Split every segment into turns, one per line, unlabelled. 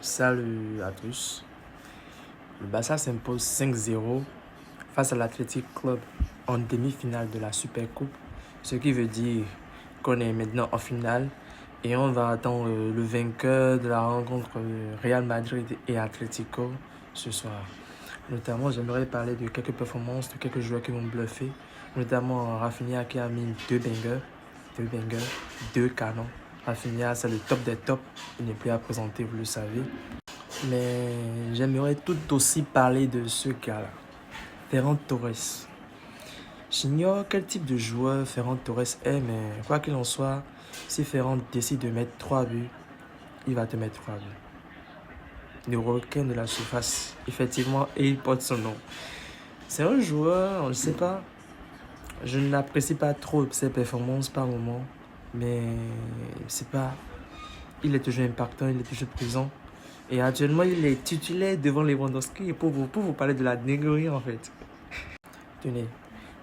Salut à tous. Le Barça s'impose 5-0 face à l'Athletic Club en demi-finale de la Supercoupe, ce qui veut dire qu'on est maintenant en finale et on va attendre le vainqueur de la rencontre Real Madrid et Atlético ce soir. Notamment, j'aimerais parler de quelques performances de quelques joueurs qui m'ont bluffé, notamment Rafinha qui a mis deux bangers, deux canons. Rafinha, c'est le top des tops, il n'est plus à présenter, vous le savez. Mais j'aimerais tout aussi parler de ce gars-là, Ferran Torres. J'ignore quel type de joueur Ferran Torres est, mais quoi qu'il en soit, si Ferran décide de mettre 3 buts, il va te mettre 3 buts. Le requin de la surface, effectivement, et il porte son nom. C'est un joueur, on ne sait pas, je n'apprécie pas trop ses performances par moment, mais c'est pas, il est toujours impactant, il est toujours présent. Et actuellement, il est titulaire devant Lewandowski pour vous parler de la dinguerie en fait. Tenez,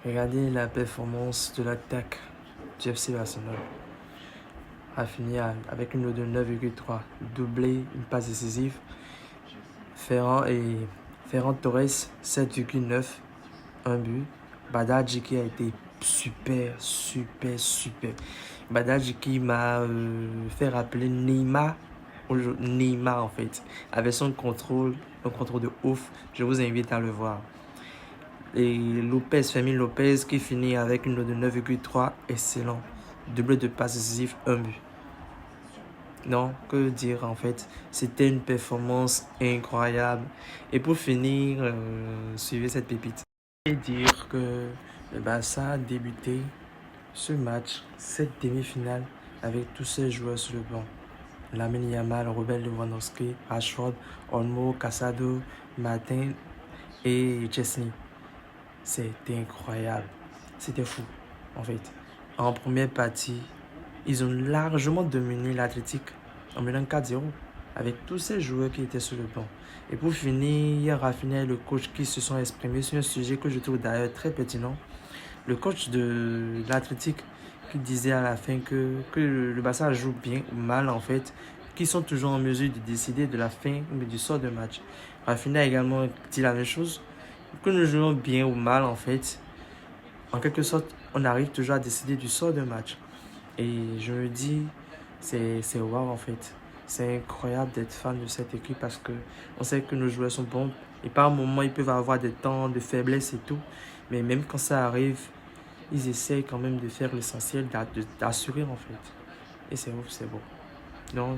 regardez la performance de l'attaque du FC Barcelone. Rafinha avec une note de 9,3, doublé, une passe décisive. Ferran Torres 7,9, un but. Badaji qui a été super. Badaji qui m'a fait rappeler Neymar en fait, avec son contrôle, un contrôle de ouf. Je vous invite à le voir. Et Fermin Lopez qui finit avec une note de 9,3, excellent. Double de passes décisives, un but. Non, que dire en fait, c'était une performance incroyable. Et pour finir, suivez cette pépite. Je vais dire que le Barça a débuté ce match, cette demi-finale, avec tous ses joueurs sur le banc. Lamine Yamal, Robert Lewandowski, Rashford, Olmo, Casado, Martin et Chesney. C'était incroyable. C'était fou, en fait. En première partie, ils ont largement dominé l'Athletic en menant 4-0 avec tous ces joueurs qui étaient sur le banc. Et pour finir, il y a Rafinha et le coach qui se sont exprimés sur un sujet que je trouve d'ailleurs très pertinent. Le coach de l'Athletic qui disait à la fin que le Barça joue bien ou mal en fait, qui sont toujours en mesure de décider de la fin ou du sort de match. Rafinha a également dit la même chose, que nous jouons bien ou mal en fait. En quelque sorte, on arrive toujours à décider du sort de match. Et je me dis, c'est wow en fait. C'est incroyable d'être fan de cette équipe parce que on sait que nos joueurs sont bons. Et par moments, ils peuvent avoir des temps de faiblesse et tout. Mais même quand ça arrive, ils essayent quand même de faire l'essentiel, d'assurer en fait. Et c'est ouf, c'est beau. Donc,